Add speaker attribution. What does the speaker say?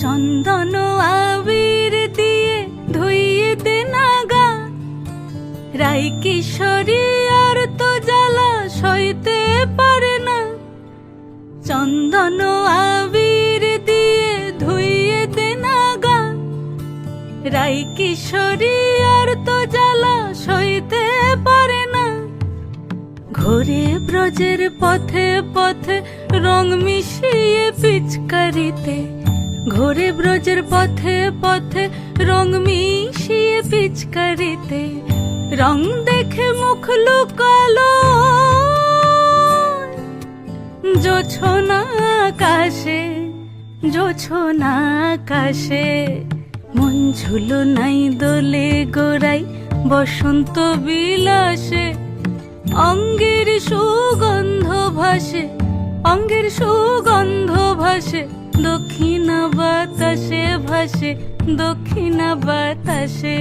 Speaker 1: চন্দন আবির দিয়ে ধুইয়ে দে না গা, রাই কিশোরী আর তো জ্বালা সইতে পারে না। চন্দন আবির দিয়ে ধুইয়ে দে না গা, রাই কিশোরী আর তো জ্বালা সইতে পারে না। ঘোরে ব্রজের পথে পথে রং মিশিয়ে পিচকারিতে, ঘোরে ব্রজের পথে পথে রং মিশিয়ে পিচকারিতে, রং দেখে মুখ লুকালো জোছনা আকাশে, জোছনা আকাশে। মন ঝুলো নাই দোলে গোড়াই বসন্ত বিলাসে, অঙ্গের সুগন্ধ ভাসে, অঙ্গের সুগন্ধ ভাসে, দক্ষিণা বাতাসে ভাসে, দক্ষিণা বাতাসে।